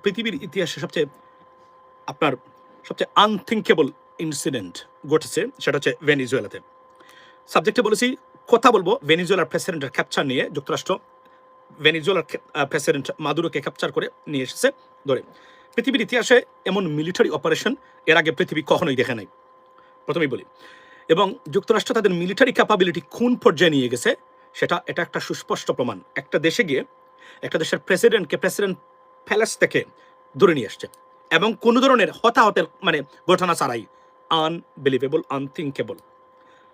পৃথিবীর ইতিহাসে সবচেয়ে আনথিঙ্কেবল ইনসিডেন্ট ঘটেছে, সেটা হচ্ছে ভেনিজুয়েলাতে। সাবজেক্টে বলেছি কথা বলবো ভেনিজুয়েলার প্রেসিডেন্টের ক্যাপচার নিয়ে। যুক্তরাষ্ট্র ভেনিজুয়েলার প্রেসিডেন্ট মাদুরোকে ক্যাপচার করে নিয়ে এসেছে ধরে। পৃথিবীর ইতিহাসে এমন মিলিটারি অপারেশন এর আগে পৃথিবী কখনোই দেখে নাই, প্রথমেই বলি। এবং যুক্তরাষ্ট্র তাদের মিলিটারি ক্যাপাবিলিটি কোন পর্যায়ে নিয়ে গেছে এটা একটা সুস্পষ্ট প্রমাণ। একটা দেশে গিয়ে একটা দেশের প্রেসিডেন্ট প্যালেস থেকে ধরে নিয়ে আসছে, এবং কোনো ধরনের হতাহতের ঘটনা ছাড়াই। Unbelievable, unthinkable.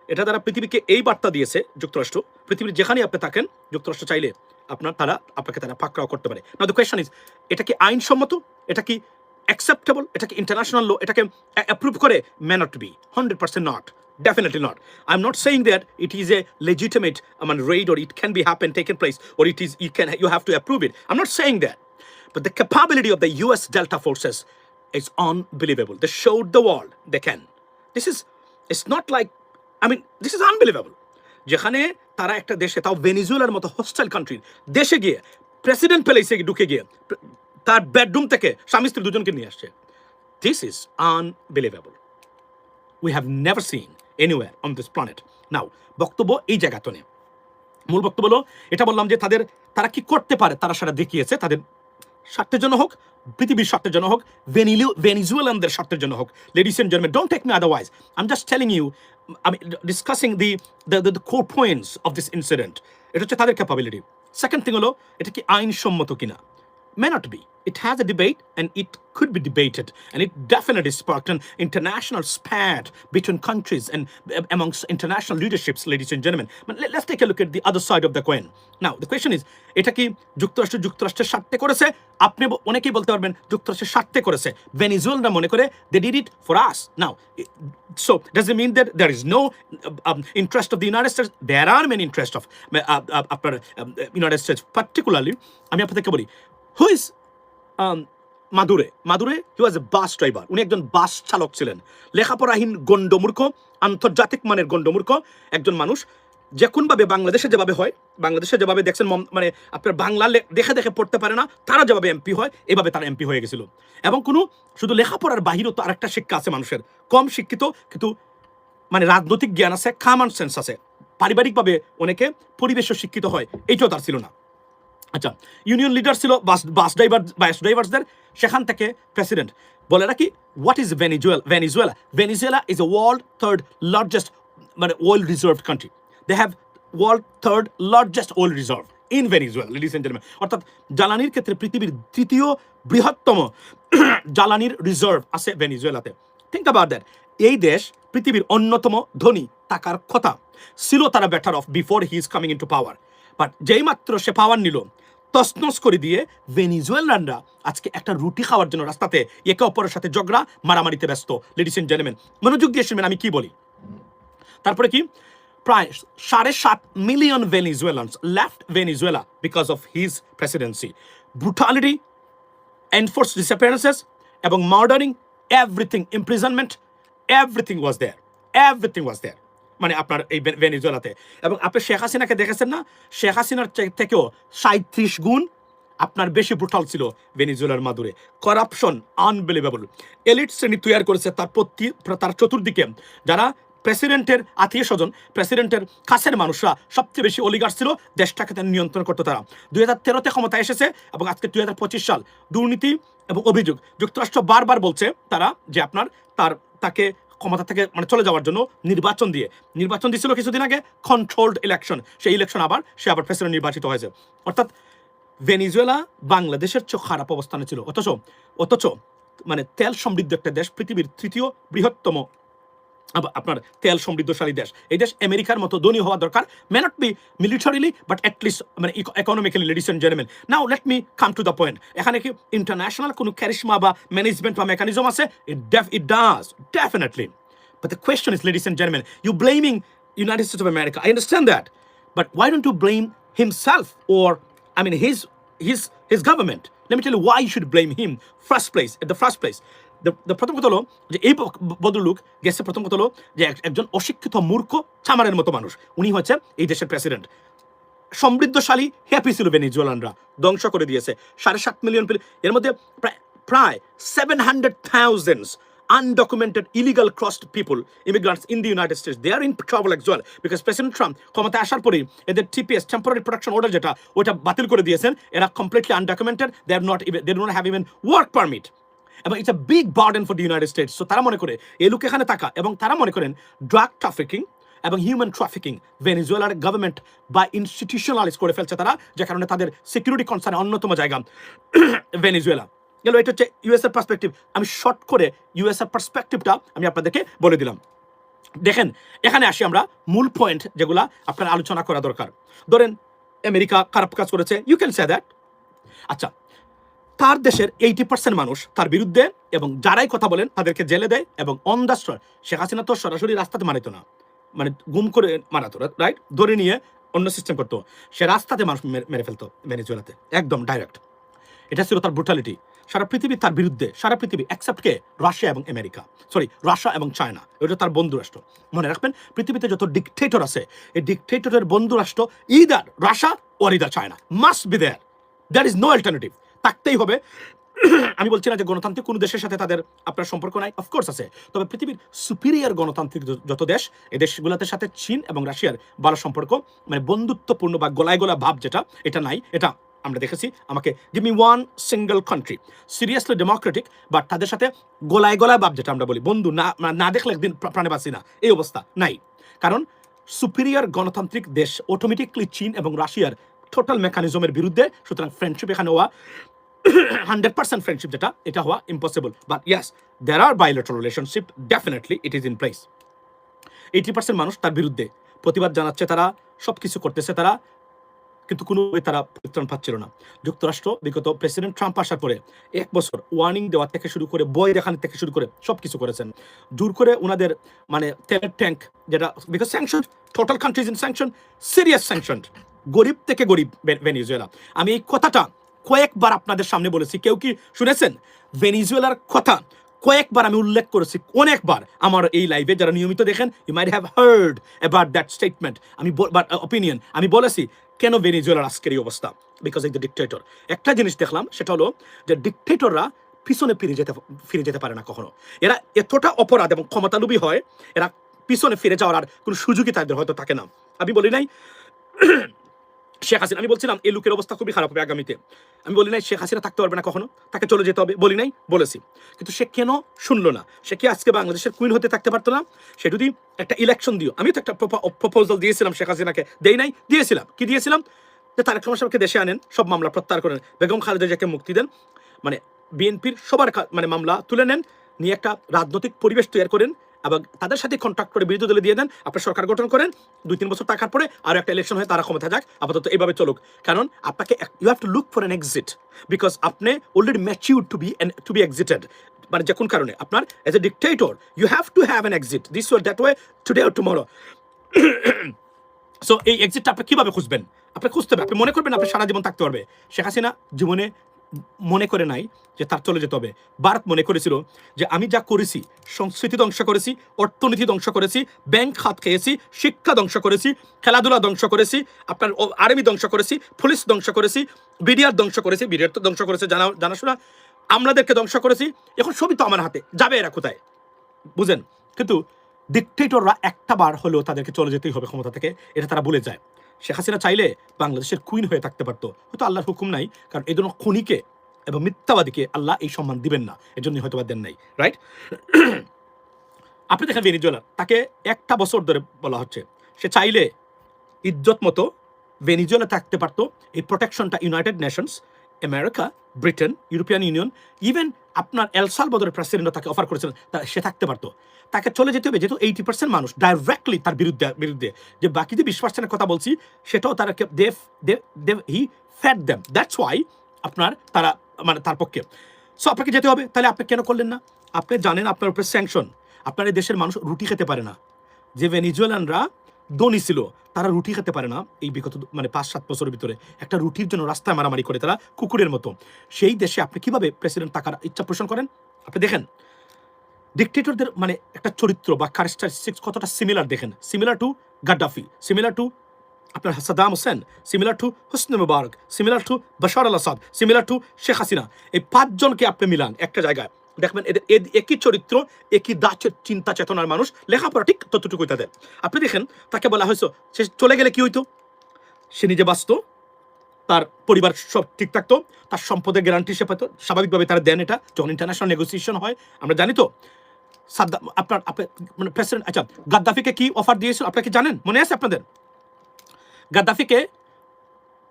এটা দ্বারা পৃথিবীকে এই বার্তা দিয়েছে যুক্তরাষ্ট্র, পৃথিবীর যেখানেই আপনি থাকেন যুক্তরাষ্ট্র চাইলে আপনাকে পাকড়াও করতে পারে। নাও দ্য কোয়েশ্চন ইজ, এটা কি আইনসম্মত? এটা কি অ্যাকসেপ্টেবল? এটা কি ইন্টারন্যাশনাল ল এটাকে অ্যাপ্রুভ করে? May not be, 100% not, definitely not. I'm not saying that it is a legitimate raid, or it can be taken place, or you have to approve it. I'm not saying that. But the capability of the US Delta forces is unbelievable. They showed the world they can. It's not like, this is unbelievable. যেখানে তারা একটা দেশে, তাও ভেনিজুয়েলার মতো hostile কান্ট্রির দেশে গিয়ে president প্যালেসে ঢুকে গিয়ে তার বেডরুম থেকে স্বামী স্ত্রী দুজনকে নিয়ে আসছে। This is unbelievable. We have never seen anywhere on this planet. Now, বক্তব্য এই জায়গাতে নেই। মূল বক্তব্য হলো, এটা বললাম যে তারা কি করতে পারে, তারা সেটা দেখিয়েছে। তাদের স্বার্থের জন্য হোক, পৃথিবীর স্বার্থের জন্য হোক, ভেনিজুয়েলানদের স্বার্থের জন্য হোক। Ladies and gentleman, don't take me otherwise. I'm just telling you, discussing the core points of this incident. এটা হচ্ছে তাদের ক্যাপাবিলিটি। সেকেন্ড থিং হলো, এটা কি আইনসম্মত কিনা? May not be. It has a debate, and it could be debated, and it definitely sparked an international spat between countries and amongst international leaderships, ladies and gentlemen. But let's take a look at the other side of the coin. Now, the question is, এটা কি যুক্তরাষ্ট্রের স্বার্থে করেছে? আপনি অনেকেই বলতে পারবেন যুক্তরাষ্ট্রের স্বার্থে করেছে। ভেনিজুয়েলারা মনে করে they did it for us. Now, so does it mean that there is no interest of the United States? There are many interests of United States, particularly আমি আপনাদেরকে বলি, who is মাদুরে? he was a bus driver. উনি একজন বাস চালক ছিলেন, লেখাপড়াহীন গন্ডমূর্খ, আন্তর্জাতিক মানের গন্ডমূর্খ একজন মানুষ। যেভাবে বাংলাদেশে যেভাবে দেখছেন, আপনার বাংলা দেখে পড়তে পারে না, তারা যেভাবে এমপি হয়, এভাবে তারা এমপি হয়ে গেছিল। এবং কোনো শুধু লেখাপড়ার বাহিরেও তো আরেকটা শিক্ষা আছে মানুষের, কম শিক্ষিত কিন্তু রাজনৈতিক জ্ঞান আছে, কমন সেন্স আছে। পারিবারিকভাবে অনেকে পরিবেশও শিক্ষিত হয়, এইটাও তার ছিল না। আচ্ছা, ইউনিয়ন লিডার ছিল বাস ড্রাইভার্সদের, সেখান থেকে প্রেসিডেন্ট। বলে রাখি, what is Venezuela is a world third largest oil reserved country. They have world third largest oil reserve in Venezuela, ladies and gentleman. অর্থাৎ জ্বালানির ক্ষেত্রে পৃথিবীর তৃতীয় বৃহত্তম জ্বালানির রিজার্ভ আছে ভেনিজুয়েলাতে। Think about that. এই দেশ পৃথিবীর অন্যতম ধনী থাকার কথা ছিল, তারা better off before he is coming into power. But যেই মাত্র সে পাওয়ার নিল, তছনছ করে দিয়ে ভেনিজুয়েলানরা আজকে একটা রুটি খাওয়ার জন্য রাস্তাতে একে অপরের সাথে ঝগড়া মারামারিতে ব্যস্ত। লেডিস এন্ড জেন্টলম্যান, মনোযোগ দিয়ে শুনবেন আমি কি বলি। তারপরে কি, প্রায় 7.5 million Venezuelans left Venezuela because of his presidency. Brutality, enforced disappearances এবং murdering, everything, imprisonment, everything was there. আপনার এই ভেনিজুয়েলাতে। এবং আপনি শেখ হাসিনাকে দেখেছেন না? শেখ হাসিনার থেকেও 37 গুণ আপনার বেশি ব্রুটাল ছিল ভেনিজুয়েলার মাদুরে। Corruption unbelievable. এলিট শ্রেণী তৈরি করেছে তার চতুর্দিকে, যারা প্রেসিডেন্টের আত্মীয় স্বজন, প্রেসিডেন্টের কাছের মানুষরা, সবচেয়ে বেশি অলিগার ছিল, দেশটাকে নিয়ন্ত্রণ করতো তারা। 2013-তে ক্ষমতায় এসেছে, এবং আজকে 2025 সাল। দুর্নীতি এবং অভিযোগ, যুক্তরাষ্ট্র বারবার বলছে তারা যে তাকে ক্ষমতা থেকে চলে যাওয়ার জন্য নির্বাচন দিয়েছিল কিছুদিন আগে, কন্ট্রোলড ইলেকশন। সেই ইলেকশন সে আবার প্রেসিডেন্ট নির্বাচিত হয়েছে। অর্থাৎ ভেনিজুয়েলা বাংলাদেশের চেয়ে খারাপ অবস্থানে ছিল। অথচ তেল সমৃদ্ধ একটা দেশ, পৃথিবীর তৃতীয় বৃহত্তম আপনার তেল সমৃদ্ধশালী দেশ। এই দেশ আমেরিকার মতো ধনী হওয়া দরকার। May not be militarily, but at least economically, ladies and gentleman. Now let me come to the point. এখানে কি ইন্টারন্যাশনাল কোনো ক্যারিশমা বা ম্যানেজমেন্ট বা মেকানিজম আছে? It does, definitely. But the question is, ladies and gentlemen, you blaming United States of America. I understand that. But why don't you blame himself, or his government? Let me tell you why you should blame him at the first place. প্রথম কথা হলো যে এই ভদ্রলোক গেছে, প্রথম কথা হলো যে একজন অশিক্ষিত মূর্খ চামারের মতো মানুষ, উনি হচ্ছে এই দেশের প্রেসিডেন্ট। সমৃদ্ধশালী হ্যাপি ছিল ভেনিজুয়েলানরা, ধ্বংস করে দিয়েছে 7.5 মিলিয়ন। এর মধ্যে প্রায় 700,000 undocumented illegal crossed people, immigrants in the United States, they are in trouble as well because President Trump ক্ষমতায় আসার পরেই এদের TPS temporary protection order যেটা ওটা বাতিল করে দিয়েছেন। এরা completely undocumented, they do not have even work permit, এবং it's a big burden for the United states. So তারা মনে করে এই লোক এখানে থাকা, এবং তারা মনে করেন ড্রাগ ট্রাফিকিং এবং হিউম্যান ট্রাফিকিং ভেনিজুয়েলার গভর্নমেন্ট বা ইনস্টিটিউশনালাইজ করে ফেলছে তারা, যে কারণে তাদের সিকিউরিটি কনসার্নের অন্যতম জায়গা ভেনিজুয়েলা গেল। এটা হচ্ছে ইউএস এর পার্সপেক্টিভ। আমি শর্ট করে ইউএস এর পার্সপেক্টিভটা আমি আপনাদেরকে বলে দিলাম। দেখেন, এখানে আসি আমরা মূল পয়েন্ট যেগুলা আপনার আলোচনা করা দরকার। ধরেন আমেরিকা খারাপ কাজ করেছে, ইউ ক্যান সে দ্যাট। আচ্ছা, তার দেশের 80% মানুষ তার বিরুদ্ধে, এবং যারাই কথা বলেন তাদেরকে জেলে দেয়, এবং on the spot. Sheikh Hasina তো সরাসরি রাস্তাতে মারিত না, মানে গুম করে মারাতো, রাইট, ধরে নিয়ে অন্য সিস্টেম করতো। সে রাস্তাতে মানুষ মেরে ফেলতো ভেনেজুয়েলাতে, একদম ডাইরেক্ট। এটা ছিল তার ব্রুটালিটি। সারা পৃথিবী তার বিরুদ্ধে, সারা পৃথিবী এক্সেপ্ট কে, রাশিয়া এবং আমেরিকা, রাশিয়া এবং চায়না, এটা তার বন্ধু রাষ্ট্র। মনে রাখবেন, পৃথিবীতে যত ডিকটেটর আছে, এই ডিকটেটরের বন্ধু রাষ্ট্র either Russia or either China, must be there, that is no alternative, থাকতেই হবে। আমি বলছি না যে গণতান্ত্রিক কোনো দেশের সাথে তাদের আপনার সম্পর্ক নাই, অফকোর্স আছে, তবে পৃথিবীর সুপিরিয়র গণতান্ত্রিক যত দেশ, এই দেশগুলোর সাথে চীন এবং রাশিয়ার ভালো সম্পর্ক, মানে বন্ধুত্বপূর্ণ বা গলায় গলা ভাব যেটা, এটা নাই। এটা আমরা দেখেছি। আমাকে give me one single country seriously Democratic, but তাদের সাথে গলায় গলায় ভাব যেটা আমরা বলি, বন্ধু না দেখলে একদিন প্রাণে বাঁচি না, এই অবস্থা নাই। কারণ সুপিরিয়র গণতান্ত্রিক দেশ অটোমেটিকলি চীন এবং রাশিয়ার টোটাল মেকানিজমের বিরুদ্ধে, সুতরাং ফ্রেন্ডশিপ এখানে হওয়া 100% ফ্রেন্ডশিপ যেটা, এটা হওয়া impossible. But yes, there are bilateral relationship, definitely it is in place. 80% মানুষ তার বিরুদ্ধে প্রতিবাদ জানাচ্ছে, তারা সব কিছু করতেছে তারা, কিন্তু কোনোভাবে তারা পরিত্রাণ পাচ্ছিল না। যুক্তরাষ্ট্র বিগত প্রেসিডেন্ট ট্রাম্প আসার পরে 1 বছর ওয়ার্নিং দেওয়া থেকে শুরু করে, বই দেখানো থেকে শুরু করে সব কিছু করেছেন। জোর করে ওনাদের মানে তেলের ট্যাঙ্ক যেটা, because sanction, total countries in sanction, serious sanction, গরিব থেকে গরিব ভেনিজুয়েলা। আমি এই কথাটা কয়েকবার আপনাদের সামনে বলেছি, কেউ কি শুনেছেন? ভেনিজুয়েলার কথা কয়েকবার আমি উল্লেখ করেছি, অনেকবার আমার এই লাইভে যারা নিয়মিত দেখেন, you might have heard about that statement. আমি অপিনিয়ন আমি বলেছি কেন ভেনিজুয়েলার আজকের এই অবস্থা, বিকজ অফ দ্য ডিকটেটর। একটা জিনিস দেখলাম, সেটা হলো যে ডিকটেটররা পিছনে ফিরে যেতে পারে না কখনো। এরা এতটা অপরাধ এবং ক্ষমতালোভী হয়, এরা পিছনে ফিরে যাওয়ার আর কোনো সুযোগই তাদের হয়তো থাকে না। আমি বলি নাই শেখ হাসিনা, আমি বলছিলাম এই লোকের অবস্থা খুবই খারাপ হবে আগামীতে। আমি বলি নাই শেখ হাসিনা থাকতে পারবে না কখনো, তাকে চলে যেতে হবে, বলি নাই, বলেছি। কিন্তু সে কেন শুনলো না? সে কি আজকে বাংলাদেশের কুইন হতে থাকতে পারতো না? সে যদি একটা ইলেকশন দিও, আমি তো একটা প্রপোজাল দিয়েছিলাম শেখ হাসিনাকে, দেই নাই, দিয়েছিলাম। কি দিয়েছিলাম? যে তারেক রহমান সাহেবকে দেশে আনেন, সব মামলা প্রত্যাহার করেন, বেগম খালেদা জিয়াকে মুক্তি দেন, মানে বিএনপির সবার মানে মামলা তুলে নেন, নিয়ে একটা রাজনৈতিক পরিবেশ তৈরি করেন, এবং তাদের সাথে কন্ট্রাক্ট করে বিরোধী দলে দিয়ে দেন, আপনার সরকার গঠন করেন, 2-3 বছর থাকার পরে আর একটা ইলেকশন হয়ে তারা ক্ষমতা যাক, আপাতত এইভাবে চলুক। কারণ আপনাকে, you have to look for an exit, because আপনি already mature to be exited. মানে যে কোন কারণে আপনার age a dictator you have to have an exit, this way that way, today or tomorrow. So এই এক্সিটটা আপনি কিভাবে খুঁজবেন? আপনি খুঁজতে হবে, আপনি মনে করবেন আপনি সারা জীবন থাকতে পারবে। শেখ হাসিনা জীবনে মনে করে নাই যে তার চলে যেতে হবে। ভারত মনে করেছিল যে আমি যা করেছি, সংস্কৃতি ধ্বংস করেছি, অর্থনীতি ধ্বংস করেছি, ব্যাংক খাত খেয়েছি, শিক্ষা ধ্বংস করেছি, খেলাধুলা ধ্বংস করেছি, আপনার আর্মি ধ্বংস করেছি, পুলিশ ধ্বংস করেছি, বিডিআর ধ্বংস করেছি, বিডিআর তো ধ্বংস করেছে জানাশোনা, আমলাদেরকে ধ্বংস করেছি, এখন সবই তো আমার হাতে, যাবে এরা কোথায়? বুঝেন? কিন্তু ডিকটেটররা একটা বার হলেও তাদেরকে চলে যেতেই হবে ক্ষমতা থেকে, এটা তারা ভুলে যায়। শেখ হাসিনা চাইলে বাংলাদেশের কুইন হয়ে থাকতে পারতো, হয়তো আল্লাহর হুকুম নাই, কারণ এই জন্য খুনিকে এবং মিথ্যাবাদীকে আল্লাহ এই সম্মান দিবেন না, এর জন্য হয়তো বা দেন নাই, রাইট? আপনি দেখেন ভেনিজুয়েলা, তাকে 1টা বছর ধরে বলা হচ্ছে সে চাইলে ইজ্জত মতো ভেনিজুয়েলা থাকতে পারতো। এই প্রোটেকশনটা United Nations, America, Britain, European Union, even আপনার এল সালভাদরের প্রেসিডেন্টও তাকে অফার করেছিলেন, সে থাকতে পারতো। তাকে চলে যেতে হবে, যেহেতু 80% মানুষ ডাইরেক্টলি তার বিরুদ্ধে। যে বাকি যে 20%-এর কথা বলছি, সেটাও তারা হি ফ্যাট দেম, দ্যাটস ওয়াই আপনার তারা মানে তার পক্ষে। সো আপনাকে যেতে হবে। তাহলে আপনি কেন করলেন না? আপনি জানেন আপনার উপরে স্যাংশন, আপনার এই দেশের মানুষ রুটি খেতে পারে না। যে ভেনিজুয়েলানরা ধনী ছিল, তারা রুটি খেতে পারে না। এই বিগত মানে 5-7 বছরের ভিতরে একটা রুটির জন্য রাস্তায় মারামারি করে তারা কুকুরের মতো। সেই দেশে আপনি কিভাবে প্রেসিডেন্ট থাকার ইচ্ছা পোষণ করেন? আপনি দেখেন ডিকটেটরদের মানে একটা চরিত্র বা ক্যারেক্টারিস্টিক্স কতটা সিমিলার, দেখেন, similar to Gaddafi, similar to আপনার Saddam Hussein, similar to Hosni Mubarak, similar to Bashar al Assad, similar to Sheikh Hasina, এই 5 জনকে আপনি মিলান একটা জায়গায়, দেখবেন এদের একই চরিত্র, একই চিন্তা চেতনার মানুষ, লেখাপড়া ঠিক ততটুকুই তাদের। আপনি দেখেন তাকে বলা হয়েছে সে চলে গেলে কি হইতো, সে নিজে বাঁচত, তার পরিবার সব ঠিক থাকতো, তার সম্পদের গ্যারান্টি সে পেত, স্বাভাবিকভাবে তারা দেন। এটা যখন ইন্টারন্যাশনাল নেগোসিয়েশন হয় আমরা জানি তো। সাদ্দাম আপনার মানে প্রেসিডেন্ট, আচ্ছা গাদ্দাফিকে কি অফার দিয়েছিল আপনারা কি জানেন, মনে আছে আপনাদের? গাদ্দাফিকে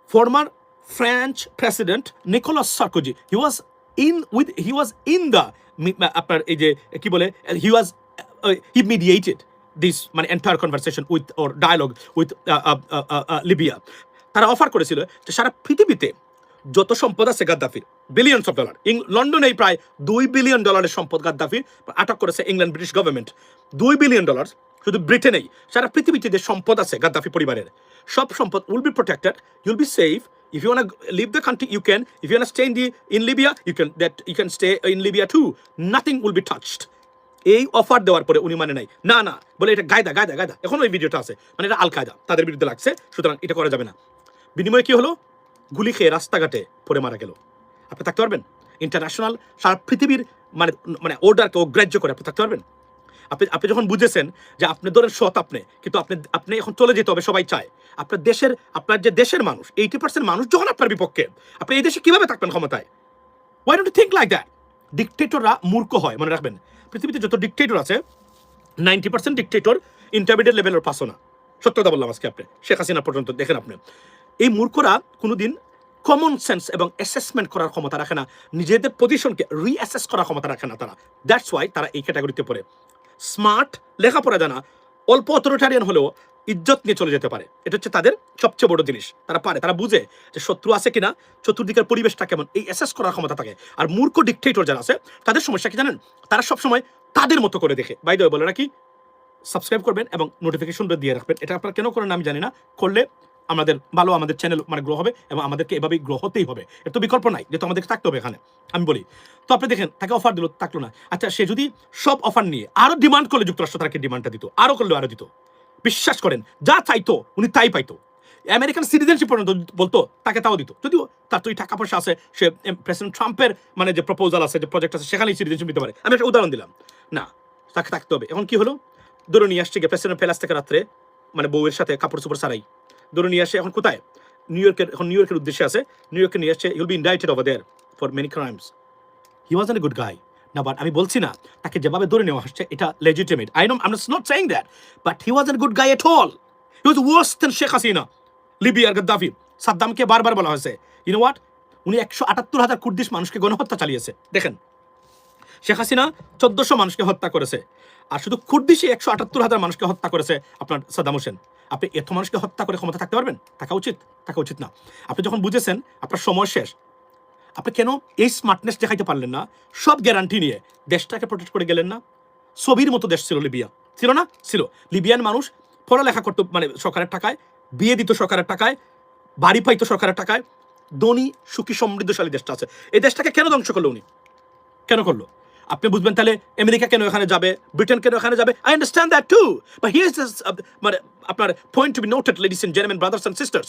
former French president Nicolas Sarkozy, he was in the আপনার এই যে কি বলে, he mediated this মানে entire conversation with or dialogue with Libya. তারা অফার করেছিল যে সারা পৃথিবীতে যত সম্পদ আছে গাদ্দাফির, বিলিয়নস অফ ডলার, লন্ডনে প্রায় $2 বিলিয়ন সম্পদ গাদ্দাফির আটক করেছে ইংল্যান্ড ব্রিটিশ গভর্নমেন্ট। $2 বিলিয়ন, শুধু ব্রিটেনেই, সারা পৃথিবীতে যে সম্পদ আছে গাদ্দাফি পরিবারের সব সম্পদ will be protected, you'll be safe. If you want to leave the country, you can. If you want to stay in Libya, you can stay in Libya too. Nothing will be touched. এই offer দেওয়ার পরে উনি মানে নাই, না না বলে এটা গায়দা গায়দা গায়দা, এখন ওই ভিডিওটা আছে, মানে এটা আল কায়দা তাদের বিরুদ্ধে লাগছে, সুতরাং এটা করা যাবে না। বিনিময়ে কি হলো, গুলি খেয়ে রাস্তাঘাটে পড়ে মারা গেল। আপনি থাকতে পারবেন? ইন্টারন্যাশনাল সারা পৃথিবীর মানে মানে অর্ডারকে অগ্রাহ্য করে আপনি থাকতে পারবেন? আপনি যখন বুঝেছেন যে আপনি ধরেন সৎ, কিন্তু আপনি এখন চলে যেতে হবে, সবাই চায় আপনার যে দেশের মানুষ 80% মানুষ যখন আপনার বিপক্ষে, আপনি এই দেশে কিভাবে থাকবেন ক্ষমতায়? Why don't you think like that? ডিকটেটররা মূর্খ হয়, মনে রাখবেন। পৃথিবীতে যত ডিকটেটর আছে 90% ডিকটেটর ইন্টারমিডিয়েট লেভেলের পাসও না। সত্য কথা বললাম আজকে, আপনি শেখ হাসিনা পর্যন্ত দেখেন। আপনি এই মূর্খরা কোনোদিন কমন সেন্স এবং অ্যাসেসমেন্ট করার ক্ষমতা রাখে না, নিজেদের পজিশনকে রিঅ্যাসেস করার ক্ষমতা রাখে না তারা। দ্যাটস ওয়াই তারা এই ক্যাটাগরিতে পড়ে। স্মার্ট, লেখাপড়া জানা, অল্প অথরিটারিয়ান হলেও ইজ্জত নিয়ে চলে যেতে পারে, এটা হচ্ছে তাদের সবচেয়ে বড় জিনিস। তারা পারে, তারা বুঝে যে শত্রু আছে কিনা, চতুর্দিকের পরিবেশটা কেমন, এই অ্যাসেস করার ক্ষমতা থাকে। আর মূর্খ ডিকটেটর যারা আছে তাদের সমস্যা কি জানেন, তারা সবসময় তাদের মতো করে দেখে। বাই দ্য ওয়ে বলে নাকি সাবস্ক্রাইব করবেন এবং নোটিফিকেশন দিয়ে রাখবেন। এটা আপনারা কেন করেন আমি জানি না, করলে আমাদের ভালো, আমাদের চ্যানেল মানে গ্রো হবে এবং আমাদেরকে এভাবেই গ্রো হতেই হবে, এর তো বিকল্প নাই, যেহেতু আমাদেরকে থাকতে হবে এখানে। আমি বলি তো, আপনি দেখেন তাকে অফার দিল, থাকলো না। আচ্ছা, সে যদি সব অফার নিয়ে আরো ডিমান্ড করলে যুক্তরাষ্ট্র তাকে ডিমান্ডটা দিত, আরো করলে আরো দিত। বিশ্বাস করেন, যা চাইতো উনি তাই পাইতো। আমেরিকান সিটিজেনশিপ পর্যন্ত বলতো, তাকে তাও দিত। যদিও তার তো টাকা পয়সা আছে, সে প্রেসিডেন্ট ট্রাম্পের মানে যে প্রপোজাল আছে, যে প্রজেক্ট আছে, সেখানেই সিটিজেনশিপ দিতে পারে। আমি একটা উদাহরণ দিলাম না, তাকে থাকতে হবে। এখন কি হলো, ধরে নিয়ে আসছে গিয়ে প্রেসিডেন্ট প্যালেস থেকে রাত্রে মানে বউয়ের সাথে কাপড় চোপড় ছাড়াই ধরে নিয়ে আসে। এখন কোথায়? নিউ ইয়র্কের উদ্দেশ্যে আছে, নিউ ইয়র্কে নিয়ে আসছে। You'll be indicted over there for many crimes. He was a good guy না, বাট আমি বলছি না তাকে যেভাবে ধরে নেওয়া হচ্ছে এটা legitimate. I know, I am not saying that, but he was a good guy at all. He was worse than Sheikh Hasina, লিবিয়ার গাদ্দাফি। সাদ্দামকে বারবার বলা হয়েছে, ইউ নো হোয়াট, উনি 178,000 কুর্দিশ মানুষকে গণহত্যা চালিয়েছে। দেখেন, শেখ হাসিনা 1400 মানুষকে হত্যা করেছে, আর শুধু কুর্দিশে 178,000 মানুষকে হত্যা করেছে আপনার সাদ্দাম হোসেন। আপনি এত মানুষকে হত্যা করে ক্ষমতা থাকতে পারবেন? থাকা উচিত না। আপনি যখন বুঝেছেন আপনার সময় শেষ, আপনি কেন এই স্মার্টনেস দেখাইতে পারলেন না? সব গ্যারান্টি নিয়ে দেশটাকে প্রোটেক্ট করে গেলেন না? ছবির মতো দেশ ছিল লিবিয়া, ছিল না? ছিল। লিবিয়ান মানুষ পড়ালেখা করতো মানে সরকারের টাকায়, বিয়ে দিত সরকারের টাকায়, বাড়ি পাইতো সরকারের টাকায়। ধনী, সুখী, সমৃদ্ধশালী দেশটা আছে। এই দেশটাকে কেন ধ্বংস করলো উনি? কেন করলো? আপনি বুঝবেন তাহলে আমেরিকা কেন এখানে যাবে, ব্রিটেন কেন এখানে যাবে। I understand that too, but here is মানে আপনার point to be noted, ladies and gentleman, brothers and sisters.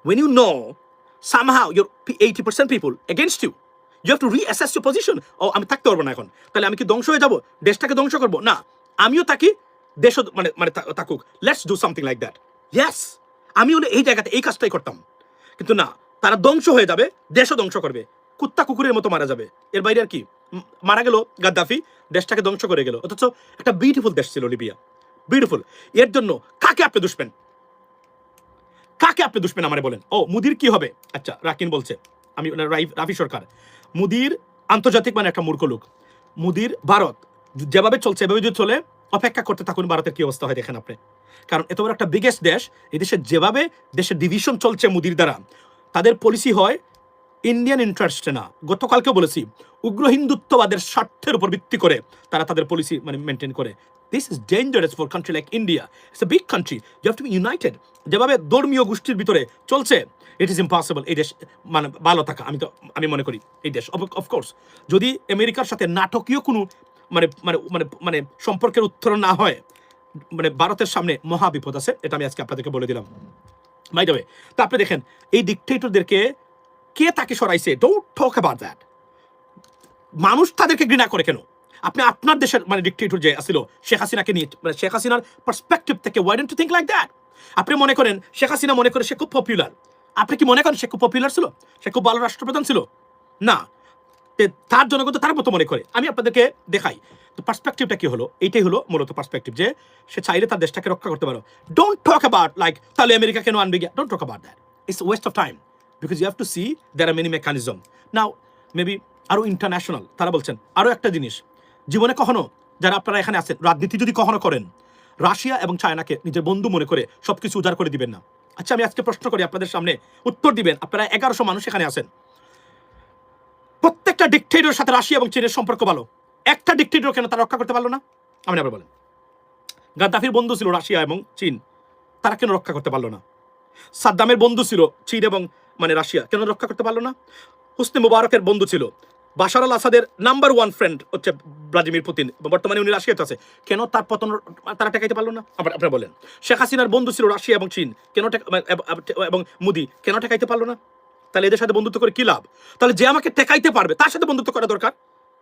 When you know somehow you're 80% people against you, you have to reassess your position. ও আমি থাকতে পারবো না এখন, তাহলে আমি কি ধ্বংস হয়ে যাবো? দেশটাকে ধ্বংস করবো? না, আমিও থাকি, দেশও মানে থাকুক। Let's do something like that. Yes, আমিও এই জায়গাতে এই কাজটাই করতাম, কিন্তু না, তারা ধ্বংস হয়ে যাবে, দেশও ধ্বংস করবে, কুত্তা কুকুরের মতো মারা যাবে। এর বাইরে আর কি? মারা গেল গাদ্দাফি, দেশটাকে ধ্বংস করে গেল। অথচ একটা বিউটিফুল দেশ ছিল লিবিয়া, বিউটিফুল। এর জন্য কাকে আপনি দুষবেন? কাকে আপনি দুষবেন আমারে বলেন? ও মুদির কি হবে? আচ্ছা, রাকিন বলছে, আমি রাফি সরকার, মুদির আন্তর্জাতিক মানে একটা মূর্খ লোক। মুদির ভারত যেভাবে চলছে এভাবে যদি চলে, অপেক্ষা করতে থাকুন ভারতের কি অবস্থা হয় দেখেন আপনি। কারণ এত বড় একটা বিগেস্ট দেশ, এই দেশে যেভাবে দেশের ডিভিশন চলছে মুদির দ্বারা, তাদের পলিসি হয় ইন্ডিয়ান ইন্টারেস্টে না। গতকালকে বলেছি, উগ্র হিন্দুত্ববাদের স্বার্থের উপর ভিত্তি করে তারা তাদের পলিসি মানে মেনটেন করে। This is dangerous for country like India. It's a big country, you have to be united. যেভাবে ধর্মীয় গোষ্ঠীর ভিতরে চলছে, ইট ইজ ইম্পসিবল এই দেশ মানে ভালো থাকা। আমি মনে করি এই দেশ অফকোর্স যদি আমেরিকার সাথে নাটকীয় কোনো মানে মানে মানে মানে সম্পর্কের উত্তরণ না হয়, মানে ভারতের সামনে মহা বিপদ আছে। এটা আমি আজকে আপনাদেরকে বলে দিলাম। বাই দ্য ওয়ে, তো আপনি দেখেন এই ডিকটেটরদেরকে কে তাকে সরাইছে? Don't talk about that. মানুষ তাদেরকে ঘৃণা করে কেন? আপনি আপনার দেশের মানে ডিকটেটর যে আসিল শেখ হাসিনাকে নিয়ে, মানে শেখ হাসিনার পার্সপেক্টিভ থেকে, why don't you think like that? আপনি মনে করেন শেখ হাসিনা মনে করে সে খুব পপুলার। আপনি কি মনে করেন সে খুব পপুলার ছিল? সে খুব ভালো রাষ্ট্রপ্রধান ছিল না? তার জনগণ তো তার মতো মনে করে। আমি আপনাদেরকে দেখাই তো পার্সপেক্টিভটা কি হলো। এইটাই হলো মূলত পার্সপেক্টিভ, যে সে চাইলে তার দেশটাকে রক্ষা করতে পারো। ডোন্ট টক অ্যাবাউট লাইক তাহলে আমেরিকা কেন আনবে গিয়া, don't talk about that. It's waste of time because you have to see there are many mechanism. Now maybe আরো ইন্টারন্যাশনাল তারা বলছেন আরো একটা জিনিস, জীবনে কখনো যারা আপনারা এখানে আছেন রাজনীতি যদি কখনো করেন, রাশিয়া এবং চায়নাকে নিজের বন্ধু মনে করে সবকিছু উজাড় করে দিবেন না। আচ্ছা আমি আজকে প্রশ্ন করি আপনাদের সামনে, উত্তর দিবেন। আপনারা 1100 মানুষ এখানে আছেন, প্রত্যেকটা ডিকটেটরের সাথে রাশিয়া এবং চীনের সম্পর্ক ভালো, একটা ডিকটেটর কেন তারা রক্ষা করতে পারলো না? আপনি আবার বলেন। গাদ্দাফির বন্ধু ছিল রাশিয়া এবং চীন, তারা কেন রক্ষা করতে পারলো না? সাদ্দামের বন্ধু ছিল চীন এবং মানে রাশিয়া, কেন রক্ষা করতে পারলো না? হুসনে মুবারকের বন্ধু ছিল বাশার আল আসাদের নাম্বার 1 ফ্রেন্ড হচ্ছে ভ্লাদিমির পুতিন, বর্তমানে উনি রাশিয়াতে আছে, কেন তার পতন তারা ঠেকাইতে পারলো না? আপনারা বলেন। শেখ হাসিনার বন্ধু ছিল রাশিয়া এবং চীন, কেন এবং মোদি, কেন ঠেকাইতে পারলো না? তাহলে এদের সাথে বন্ধুত্ব করে কি লাভ? তাহলে যে আমাকে টেকাইতে পারবে তার সাথে বন্ধুত্ব করা দরকার।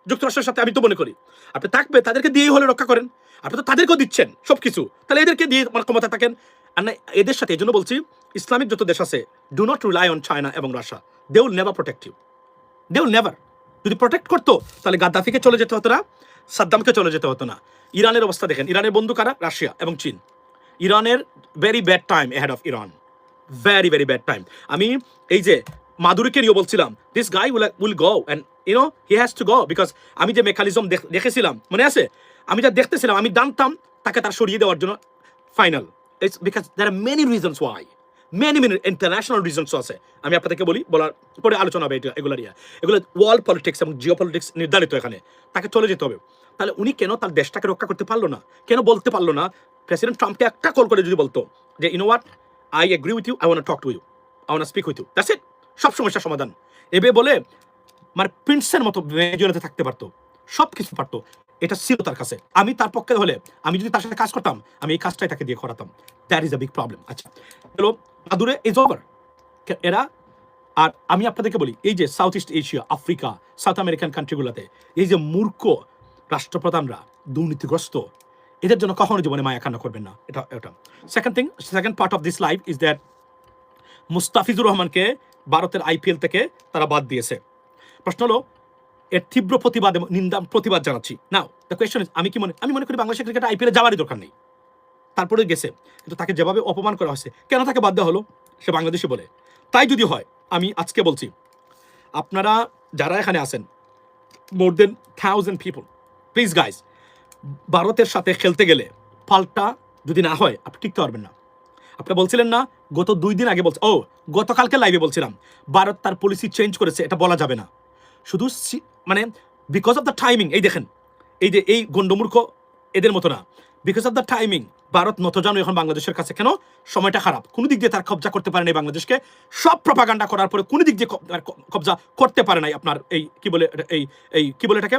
যুক্তরাষ্ট্রের সাথে আমি তো মনে করি আপনি থাকবে, তাদেরকে দিয়েই হলে রক্ষা করেন। আপনি তো তাদেরকেও দিচ্ছেন সবকিছু, তাহলে এদেরকে দিয়ে ক্ষমতা থাকেন। আর না এদের সাথে, এই জন্য বলছি ইসলামিক যত দেশ আছে, do not rely on China এবং Russia. They will never protect you, they will never. যদি প্রোটেক্ট করতো তাহলে গাদ্দাফিকে চলে যেতে হতো না, সাদ্দামকে চলে যেতে হতো না। ইরানের অবস্থা দেখেন, ইরানের বন্ধু কারা? রাশিয়া এবং চীন। ইরানের very bad time ahead of Iran, very very bad time. আমি এই যে মাদুরিকে নিয়েও বলছিলাম this guy will go and you know he has to go, because আমি যে মেকানিজম দেখেছিলাম মনে আছে, আমি যা দেখতেছিলাম আমি জানতাম তাকে তার সরিয়ে দেওয়ার জন্য final. It's because there are many reasons why, many international reasons আছে। আমি আপনাদেরকে বলার পরে আলোচনা হবে এগুলো নিয়ে। এগুলো ওয়ার্ল্ড পলিটিক্স এবং জিও পলিটিক্স নির্ধারিত এখানে, তাকে চলে যেতে হবে। তাহলে উনি কেন তার দেশটাকে রক্ষা করতে পারলো না? কেন বলতে পারলো না? প্রেসিডেন্ট ট্রাম্পকে একটা কল করে যদি বলতো যে you know what, I agree with you, I want to talk to you, I want to speak with you, that's it, সব সমস্যার সমাধান। এবে বলে মানে প্রিন্সের মতো মেজরিতে থাকতে পারতো, সব কিছু পারতো, এটা ছিল তার কাছে। আমি তার পক্ষে হলে, আমি যদি তার সাথে কাজ করতাম, আমি এই কাজটাই তাকে দিয়ে করাতাম। That is a big problem. আচ্ছা হ্যালো, আদুরে ইজ ওভার এরা। আর আমি আপনাদেরকে বলি, এই যে South East Asia, Africa, South American কান্ট্রিগুলোতে এই যে মূর্খ রাষ্ট্রপ্রধানরা, দুর্নীতিগ্রস্ত, এদের জন্য কখনো জীবনে মায়া কান্না করবেন না। এটা second part of this life is that Mustafizur রহমানকে ভারতের IPL থেকে তারা বাদ দিয়েছে। প্রশ্ন হলো, এর তীব্র প্রতিবাদ এবং প্রতিবাদ জানাচ্ছি। নাও দ্য কোয়েশ্চন ইজ, আমি মনে করি বাংলাদেশের ক্রিকেট IPL যাওয়ারই দরকার নেই, তারপরে গেছে, কিন্তু তাকে যেভাবে অপমান করা হয়েছে, কেন তাকে বাদ দেওয়া হলো? সে বাংলাদেশি বলে। তাই যদি হয়, আমি আজকে বলছি, আপনারা যারা এখানে আছেন, মোর দেন 1000 পিপল, প্লিজ গাইজ, ভারতের সাথে খেলতে গেলে পাল্টা যদি না হয় আপনি টিকতে পারবেন না। আপনি বলছিলেন না গত 2 দিন আগে, বলছে গতকালকে লাইভে বলছিলাম ভারত তার পলিসি চেঞ্জ করেছে, এটা বলা যাবে না। শুধু মানে বিকজ অফ দ্য টাইমিং, এই দেখেন এই যে এই গন্ডমূর্খ এদের মতো না, because of the timing Bharat নতজানু এখন বাংলাদেশের কাছে। কেন? সময়টা খারাপ, কোনো দিক দিয়ে তার কবজা করতে পারে নাই বাংলাদেশকে। সব প্রপাগান্ডা করার পরে কোনো দিক দিয়ে কবজা করতে পারে নাই আপনার এই কি বলে এটাকে,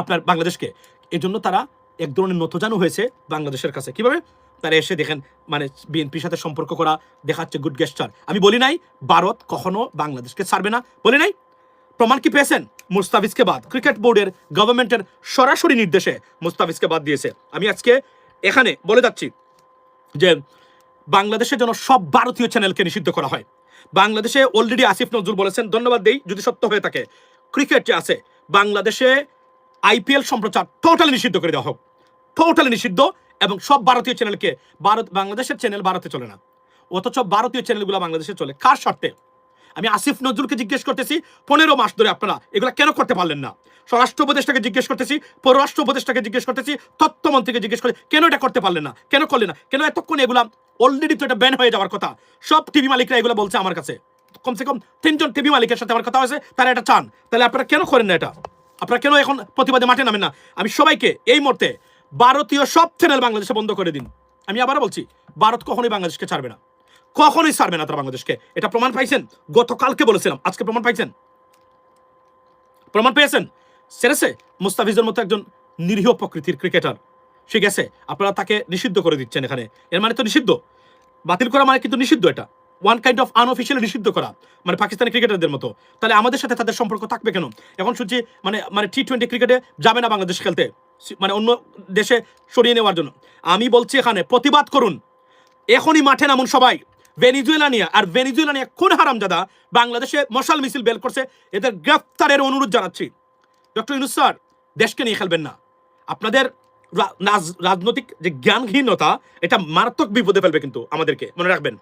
আপনার বাংলাদেশকে। এই জন্য তারা এক ধরনের নতজানু হয়েছে বাংলাদেশের কাছে। কিভাবে? তারা এসে দেখেন মানে বিএনপির সাথে সম্পর্ক করা দেখাচ্ছে, গুড গেস্টার। আমি বলি নাই ভারত কখনো বাংলাদেশকে ছাড়বে না, বলি নাই। প্রমাণ কি পেয়েছেন? মুস্তাফিজকে বাদ, ক্রিকেট বোর্ডের গভর্নমেন্টের সরাসরি নির্দেশে মুস্তাফিজকে বাদ দিয়েছে। আমি আজকে এখানে বলে যাচ্ছি যে বাংলাদেশের জন্য সব ভারতীয় চ্যানেলকে নিষিদ্ধ করা হয়। বাংলাদেশে অলরেডি আসিফ নজরুল বলেছেন, ধন্যবাদ দেই যদি সত্য হয়ে থাকে, ক্রিকেট যে আছে বাংলাদেশে IPL সম্প্রচার টোটালি নিষিদ্ধ করে দেওয়া হোক, টোটালি নিষিদ্ধ। এবং সব ভারতীয় চ্যানেলকে, বাংলাদেশের চ্যানেল ভারতে চলে না, অথচ ভারতীয় চ্যানেলগুলো বাংলাদেশে চলে। কার স্বার্থে? আমি আসিফ নজরুলকে জিজ্ঞেস করতেছি 15 মাস ধরে আপনারা এগুলা কেন করতে পারলেন না? স্বরাষ্ট্র উপদেষ্টাকে জিজ্ঞেস করতেছি, পররাষ্ট্র উপদেষ্টাকে জিজ্ঞেস করতেছি, তথ্যমন্ত্রীকে জিজ্ঞেস করতেছি, কেন এটা করতে পারলেন না? কেন করলেন না? কেন এতক্ষণ এগুলা অলরেডি তো এটা ব্যান হয়ে যাওয়ার কথা। সব টিভি মালিকরা এগুলো বলছে আমার কাছে, কমসে কম 3 জন টিভি মালিকের সাথে আমার কথা হয়েছে, তারা এটা চান। তাহলে আপনারা কেন করেন না এটা? আপনারা কেন এখন প্রতিবাদে মাঠে নামেন না? আমি সবাইকে এই মুহূর্তে, ভারতীয় সব চ্যানেল বাংলাদেশে বন্ধ করে দিন। আমি আবারও বলছি, ভারত কখনোই বাংলাদেশকে ছাড়বে না, কখনোই ছাড়বে না তারা বাংলাদেশকে। এটা প্রমাণ পাইছেন, গতকালকে বলেছিলাম, আজকে প্রমাণ পাইছেন, প্রমাণ পেয়েছেন। সেরেছে মুস্তাফিজের মতো একজন নিরীহ প্রকৃতির ক্রিকেটার, সে গেছে, আপনারা তাকে নিষিদ্ধ করে দিচ্ছেন এখানে। এর মানে তো নিষিদ্ধ, বাতিল করা মানে কিন্তু নিষিদ্ধ। এটা ওয়ান কাইন্ড অফ আনঅফিসিয়ালি নিষিদ্ধ করা, মানে পাকিস্তানি ক্রিকেটারদের মতো, তাহলে আমাদের সাথে তাদের সম্পর্ক থাকবে কেন? এখন শুনছি মানে মানে T20 ক্রিকেটে যাবে না বাংলাদেশ খেলতে, মানে অন্য দেশে সরিয়ে নেওয়ার জন্য। আমি বলছি এখানে প্রতিবাদ করুন, এখনই মাঠে নামুন সবাই। ভেনিজুয়েলা নিয়ে, আর ভেনিজুয়েলা নিয়ে কোন হারামজাদা বাংলাদেশে মশাল মিছিল বের করছে, এদের গ্রেফতারের অনুরোধ জানাচ্ছি। ডক্টর ইউনূস স্যার, দেশকে নিয়ে খেলবেন না। আপনাদের রাজনৈতিক যে জ্ঞানহীনতা, এটা মারাত্মক বিপদে ফেলবে কিন্তু আমাদেরকে, মনে রাখবেন।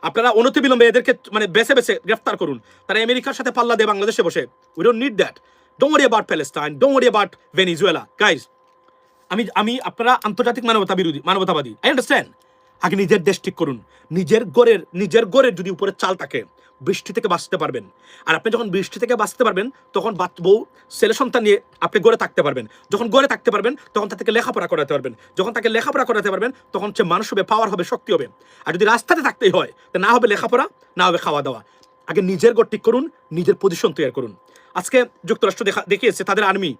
আপনারা অনতিবিলম্বে এদেরকে মানে বেছে বেছে গ্রেফতার করুন। তারা আমেরিকার সাথে পাল্লা দেয় বাংলাদেশে বসে। We don't need that. Don't worry about Palestine, don't worry about Venezuela guys. আপনারা আন্তর্জাতিক মানবতাবাদী, আই আন্ডারস্ট্যান্ড। আগে নিজের দেশ ঠিক করুন। নিজের ঘরের যদি উপরে চাল থাকে, বৃষ্টি থেকে বাঁচতে পারবেন। আর আপনি যখন বৃষ্টি থেকে বাঁচতে পারবেন, তখন বউ ছেলে সন্তান নিয়ে আপনি গড়ে থাকতে পারবেন। যখন গড়ে থাকতে পারবেন, তখন তাকে লেখাপড়া করাতে পারবেন। যখন তাকে লেখাপড়া করাতে পারবেন, তখন সে মানুষ হবে, পাওয়ার হবে, শক্তি হবে। আর যদি রাস্তাতে থাকতেই হয়, তা না হবে লেখাপড়া, না হবে খাওয়া দাওয়া। আগে নিজের ঘর ঠিক করুন, নিজের পজিশন তৈরি করুন। আজকে যুক্তরাষ্ট্র দেখিয়েছে তাদের আর্মি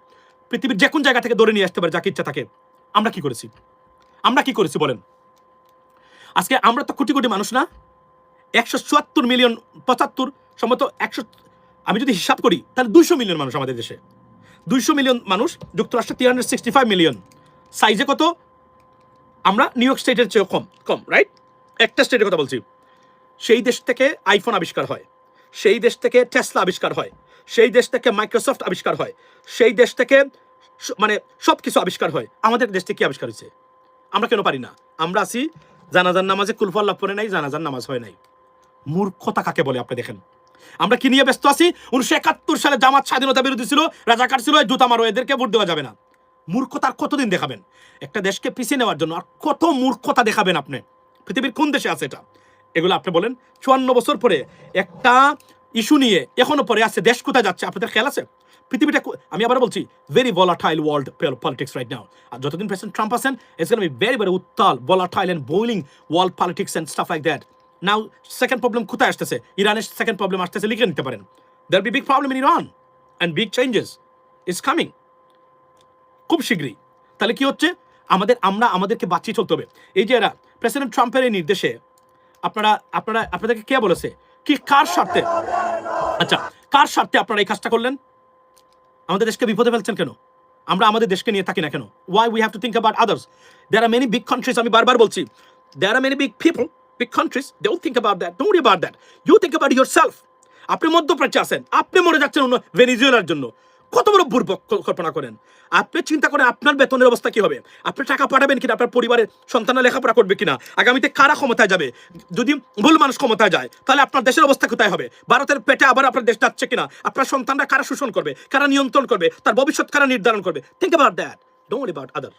পৃথিবীর যে কোন জায়গা থেকে ধরে নিয়ে আসতে পারে যাকে ইচ্ছা থাকে। আমরা কি করেছি বলেন? আজকে আমরা তো কোটি কোটি মানুষ না, 174 মিলিয়ন, 75 সম্ভবত 100, আমি যদি হিসাব করি তাহলে 200 মিলিয়ন মানুষ আমাদের দেশে। 200 মিলিয়ন মানুষ, যুক্তরাষ্ট্রে 365 মিলিয়ন। সাইজে কত? আমরা নিউ ইয়র্ক স্টেটের চেয়ে কম, রাইট? একটা স্টেটের কথা বলছি। সেই দেশ থেকে আইফোন আবিষ্কার হয়, সেই দেশ থেকে টেসলা আবিষ্কার হয়, সেই দেশ থেকে মাইক্রোসফট আবিষ্কার হয়, সেই দেশ থেকে মানে সব কিছু আবিষ্কার হয়। আমাদের দেশ থেকে কি আবিষ্কার হয়েছে? আমরা কেন পারি না? আমরা আছি জানাজার নামাজে কুলফাল্লাহ পড়ে নাই, জানাজার নামাজ হয় নাই। মূর্খতা কাকে বলে আপনি দেখেন। আমরা কি নিয়ে ব্যস্ত আছি? 1971 সালে জামাত স্বাধীনতা বিরোধী ছিল, রাজাকার ছিল, জুতা মারো, এদেরকে ভোট দেওয়া যাবে না। মূর্খতার কতদিন দেখাবেন? একটা দেশকে পিছিয়ে নেওয়ার জন্য আর কত মূর্খতা দেখাবেন আপনি? পৃথিবীর কোন দেশে আছে এটা? এগুলো আপনি বলেন। 54 বছর পরে একটা ইস্যু নিয়ে এখনো পরে আছে, দেশ কোথায় যাচ্ছে আপনাদের খেয়াল আছে? পৃথিবীটা, আমি আবার বলছি, very volatile world politics right now. আর যতদিন প্রেসিডেন্ট ট্রাম্প আছেন, it's gonna be very very উত্তাল, volatile and boiling world politics and stuff like that. Now second problem কোথায় আসতেছে? ইরানের সেকেন্ড প্রবলেম আসতেছে, লিখে নিতে পারেন। There be big problem in Iran and big changes is coming খুব শীঘ্রই। তাহলে কি হচ্ছে? আমাদেরকে বাঁচিয়ে চলতে হবে। এই যে এরা প্রেসিডেন্ট ট্রাম্পের এই নির্দেশে আপনাদেরকে কে বলেছে? কি কার স্বার্থে? আচ্ছা, কার স্বার্থে আপনারা এই কাজটা করলেন? আমাদের দেশকে বিপদে ফেলছেন কেন? আমরা আমাদের দেশকে নিয়ে থাকি না কেন? Why we have to think about others? There are many big countries, আমি বারবার বলছি, there are many big people, big countries, they don't think about that. Don't worry about that. You think about yourself. আপনি মধ্যপ্রাচ্যে আছেন, আপনি মরে যাচ্ছেন অন্য ভেনিজুয়েলার জন্য। কত বড় বুর্বক কল্পনা করেন। আপনি চিন্তা করেন আপনার বেতনের অবস্থা কি হবে? আপনি টাকা পাঠাবেন কিনা? আপনার পরিবারের সন্তানরা লেখাপড়া করবে কিনা? আগামীতে কারা ক্ষমতায় যাবে? যদি ভুল মানুষ ক্ষমতায় যায়, তাহলে আপনার দেশের অবস্থা কোথায় হবে? ভারতের পেটে আবার আপনার দেশ যাচ্ছে কিনা? আপনার সন্তানরা কারা শোষণ করবে, কারা নিয়ন্ত্রণ করবে, তার ভবিষ্যৎ কারা নির্ধারণ করবে? Think about that, don't worry about other,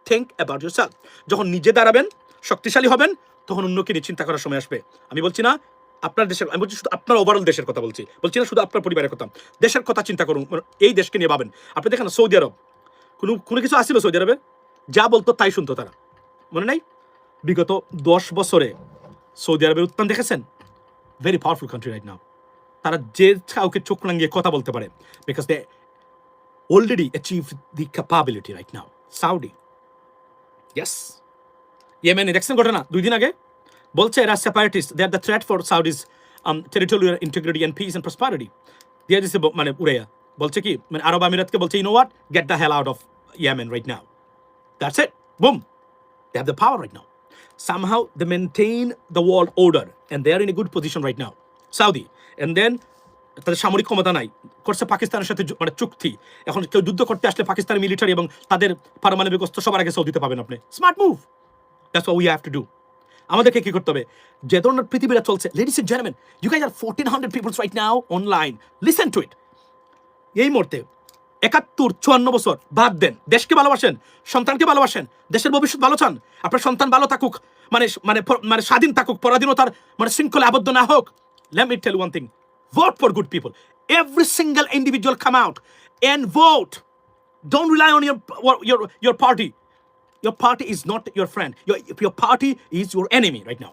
think about yourself. যখন নিজে দাঁড়াবেন, শক্তিশালী হবেন, তখন অন্যকে নিয়ে চিন্তা করার সময় আসবে। আমি বলছি না আপনার দেশের, আমি বলছি শুধু আপনার ওভারঅল দেশের কথা বলছি না শুধু আপনার পরিবারের কথা। দেশের কথা চিন্তা করুন, এই দেশকে নিয়ে ভাবেন। আপনি দেখেন সৌদি আরব, কোনো কিছু আসছিল সৌদি আরবে, যা বলতো তাই শুনতো তারা, মনে নাই? বিগত 10 বছরে সৌদি আরবের উত্থান দেখেছেন? Very powerful country right now. তারা যে কাউকে চোখ রাঙিয়ে কথা বলতে পারে, because they already achieve the capability right now. Saudi, yes, ইয়েমেনে দেখছেন ঘটনা 2 দিন আগে, বলছে এরা separatist, they are the threat for Saudi's territorial integrity and peace and prosperity. দিয়ে দিচ্ছে মানে উড়াইয়া, বলছে কি, মানে আরব আমিরাতকে বলছে, you know what, get the hell out of Yemen right now. That's it. Boom. They have the power right now. Somehow they maintain the world order and they are in a good position right now. Saudi. And then তাদের সামরিক ক্ষমতা নাই, করছে পাকিস্তানের সাথে মানে চুক্তি। এখন কেউ যুদ্ধ করতে আসলে পাকিস্তানের মিলিটারি এবং তাদের পারমাণবিক অস্ত্র সবার আগে সৌদিতে পাবেন আপনি। Smart move. That's what we have to do. আমাদেরকে কি করতে হবে? যে ধরনের পৃথিবীটা চলছে, ladies and gentleman, you guys are 1400 peoples right now online, listen to it. এই মুহূর্তে 71-54 বছর বাদ দেন, দেশকে ভালোবাসেন, সন্তানকে ভালোবাসেন, দেশের ভবিষ্যৎ ভালো চান, আপনার সন্তান ভালো থাকুক, মানে স্বাধীন থাকুক, পরাধীনতার মানে শৃঙ্খলে আবদ্ধ না হোক। Let me tell you one thing, vote for good people. Every single individual come out and vote. Don't rely on your party. Your party is not your friend. Your party is your enemy right now.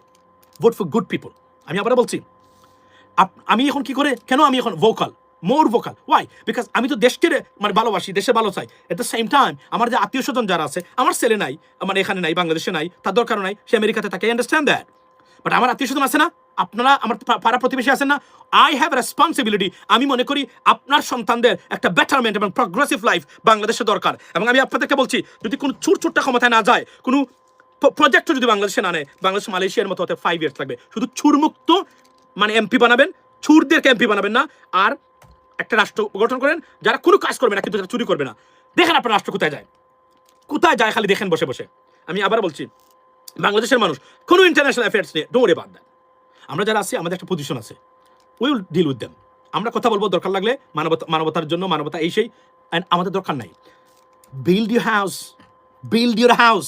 Vote for good people. আমি আবার বলছি, আমি এখন কি করে, কেন আমি এখন vocal, more vocal? Why? Because আমি তো দেশকে মানে ভালোবাসি, দেশে ভালো চাই। এট দ্য সেম টাইম আমার যে আত্মীয় স্বজন যারা আছে, আমার ছেলে নাই, মানে এখানে নাই, বাংলাদেশে নাই, তার দরকার নাই, সে আমেরিকাতে থাকে, আন্ডারস্ট্যান্ড দ্যাট। বাট আমার আত্মীয় স্বজন আছে না, আপনারা আমার পাড়া প্রতিবেশী আছেন না, আই হ্যাভ রেসপন্সিবিলিটি। আমি মনে করি আপনার সন্তানদের একটা বেটারমেন্ট এবং প্রগ্রেসিভ লাইফ বাংলাদেশে দরকার। এবং আমি আপনাদেরকে বলছি, যদি কোনো ছোট্টা ক্ষমতায় না যায়, কোনো প্রজেক্টও যদি বাংলাদেশে না নেয়, বাংলাদেশ মালয়েশিয়ার মতো হতে 5 ইয়ার্স লাগবে। শুধু ছুরমুক্ত মানে এমপি বানাবেন, ছুরদেরকে এমপি বানাবেন না, আর একটা রাষ্ট্র গঠন করেন যারা কোনো কাজ করবে না কিন্তু যারা চুরি করবে না। দেখেন আপনার রাষ্ট্র কোথায় যায়, কোথায় যায়, খালি দেখেন বসে বসে। আমি আবার বলছি, বাংলাদেশের মানুষ কোনো ইন্টারন্যাশনাল অ্যাফেয়ার্স নিয়ে ডোরে বাদ দেন। আমরা যারা আছি আমাদের একটা পজিশন আছে, we will deal with them. আমরা কথা বলবো দরকার লাগলে মানবতার জন্য, মানবতা এই সেই, অ্যান্ড আমাদের দরকার নাই। Build your house, build your house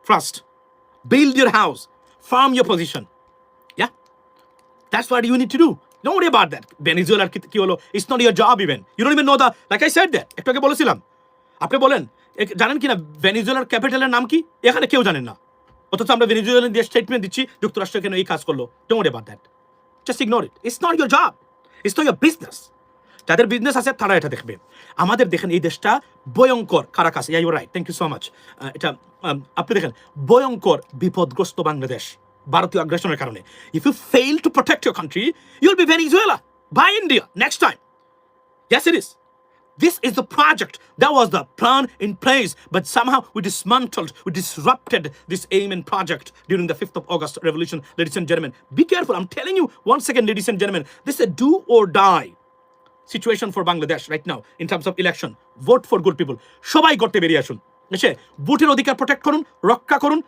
first, build your house, farm your position. Yeah, that's what you need to do. Don't worry about that. Venezuela কি হলো, it's not your job even. You don't even know the, like I said that, একটু আগে বলেছিলাম। আপনি বলেন জানেন কি না ভেনেজুয়েলার ক্যাপিটালের নাম কি? এখানে কেউ জানেন না, অথচ আমরা ভেনেজুয়েলার দিয়ে স্টেটমেন্ট দিচ্ছি যুক্তরাষ্ট্র কেন এই কাজ করলো। Don't worry about that. Just ignore it. It's not your job. It's not your business. যাদের বিজনেস আছে তারা এটা দেখবে। আমাদের দেখেন এই দেশটা ভয়ঙ্কর Caracas. Yeah, you're right. Thank you so much. এটা আপনি দেখেন ভয়ঙ্কর বিপদগ্রস্ত বাংলাদেশ ভারতীয় আগ্রাসনের কারণে। If you fail to protect your country, you'll be Venezuela by India next time. Yes, it is. This is the project. That was the plan in place, but somehow we dismantled, we disrupted this aim and project during the 5th of August revolution. Ladies and gentlemen, be careful. I'm telling you once again, ladies and gentlemen, this is a do or die situation for Bangladesh right now in terms of election. Vote for good people. সবাই করতে বেরিয়ে আসুন, এসে ভোটের অধিকার protect করুন, রক্ষা করুন,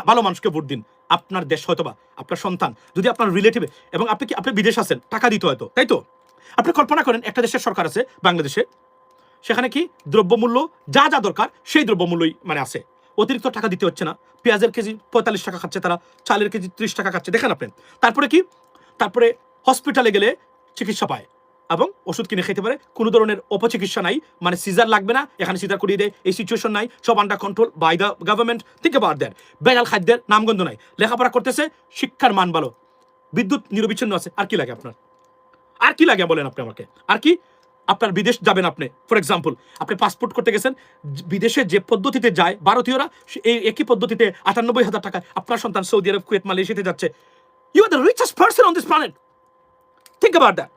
ভালো মানুষকে ভোট দিন। আপনার দেশ হয়তোবা আপনার সন্তান যদি আপনার রিলেটিভ, এবং আপনি বিদেশ আছেন, টাকা দিতে হয়তো, তাই তো? আপনি কল্পনা করেন একটা দেশের সরকার আছে বাংলাদেশে, সেখানে কি দ্রব্যমূল্য যা যা দরকার সেই দ্রব্যমূল্যই মানে আছে, অতিরিক্ত টাকা দিতে হচ্ছে না। পেঁয়াজের কেজি 45 টাকা খাচ্ছে তারা, চালের কেজি 30 টাকা খাচ্ছে, দেখেন আপনি। তারপরে কি, তারপরে হসপিটালে গেলে চিকিৎসা পায় এবং ওষুধ কিনে খেতে পারে, কোনো ধরনের অপচিকিৎসা নাই, মানে সিজার লাগবে না, এখানে সিজার করিয়ে দেয়, এই সিচুয়েশন নাই, সব under control by the government. Think about that. বেগাল খাদ্যের নামগন্ধ নাই, লেখাপড়া করতেছে, শিক্ষার মান ভালো, বিদ্যুৎ নিরবিচ্ছিন্ন আছে। আর কি লাগে আপনার? আর কি লাগে বলেন আপনি আমাকে? আর কি? আপনার বিদেশ যাবেন আপনি, ফর এক্সাম্পল আপনি পাসপোর্ট করতে গেছেন, বিদেশে যে পদ্ধতিতে যায় ভারতীয়রা, এই একই পদ্ধতিতে 98,000 টাকায় আপনার সন্তান সৌদি আরব, কুয়েত, মালয়েশিয়াতে যাচ্ছে। You are the richest person on this planet. Think about that.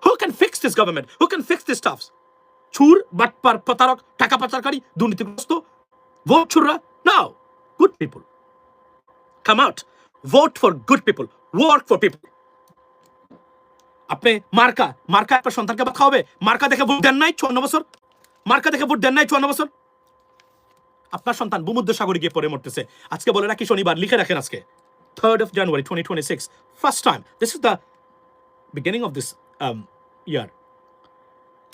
Who can fix this government? Who can fix this stuffs? চুর, বাটপার, প্রতারক, টাকা পাচারকারী, দুর্নীতিগ্রস্ত, ভোট চুররা? Now, good people come out, vote for good people, work for people. আপনি মার্কা আপনার সন্তানকে ভাত খাওয়াবে? মার্কা দেখে ভোট দেন নাই 54 বছর? মার্কা দেখে ভোট দেন নাই 54 বছর? আপনার সন্তান ভূমধ্য সাগরে গিয়ে পড়ে মরতেছে। আজকে বলে রাখি, শনিবার লিখে রাখেন, আজকে 3rd of January 2026, first time, this is the beginning of this ইয়ার।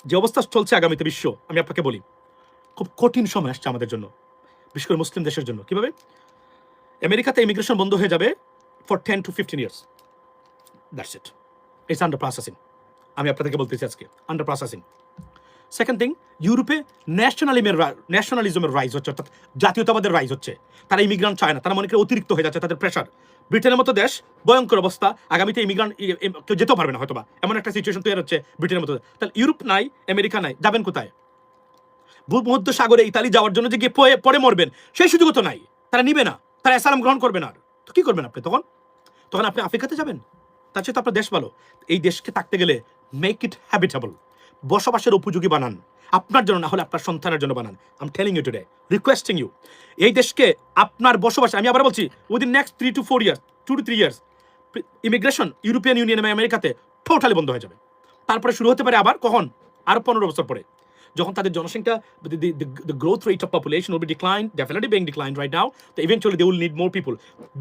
যে অবস্থা চলছে আগামীতে বিশ্ব, আমি আপনাকে বলি খুব কঠিন সময় আসছে আমাদের জন্য, বিশেষ করে মুসলিম দেশের জন্য। কিভাবে? আমেরিকাতে ইমিগ্রেশন বন্ধ হয়ে যাবে for 10 to 15 years. That's it. It's under processing. আমি আপনাদেরকে বলতেছি আজকে আন্ডার প্রসেসিং। সেকেন্ড থিং, ইউরোপে ন্যাশনালিজমের রাইজ হচ্ছে, অর্থাৎ জাতীয়তাবাদের রাইজ হচ্ছে। তারা ইমিগ্রান্ট চায় না, তারা মনে করে অতিরিক্ত হয়ে যাচ্ছে, তাদের প্রেশার। ব্রিটেনের মতো দেশ, ভয়ঙ্কর অবস্থা, আগামীতে ইমিগ্রান্ট কেউ যেতেও পারবে না হয়তোবা, এমন একটা সিচুয়েশন তৈরি হচ্ছে ব্রিটেনের মতো। তাহলে ইউরোপ নাই, আমেরিকা নাই, যাবেন কোথায়? ভূমধ্য সাগরে ইতালি যাওয়ার জন্য যে গিয়ে পরে মরবেন সেই সুযোগও তো নাই, তারা নিবে না, তারা অ্যাসাইলাম গ্রহণ করবে না। তো কি করবেন আপনি তখন? আপনি আফ্রিকাতে যাবেন? তার চেয়ে তো আপনার দেশ ভালো। এই দেশকে থাকতে গেলে মেক ইট হ্যাবিটেবল, বসবাসের উপযোগী বানান, আপনার জন্য না হলে আপনার সন্তানের জন্য বানান। I am telling you today, requesting you, এই দেশকে আপনার বসবাস, আমি আবার বলছি, within next 3 to 4 years, 2 to 3 years, immigration European Union এবং আমেরিকাতে টোটালি বন্ধ হয়ে যাবে। তারপরে শুরু হতে পারে আবার কখন? আরো 15 বছর পরে, যখন তাদের জনসংখ্যা, the growth rate of population will be declined, definitely being declined right now, so eventually they will need more people.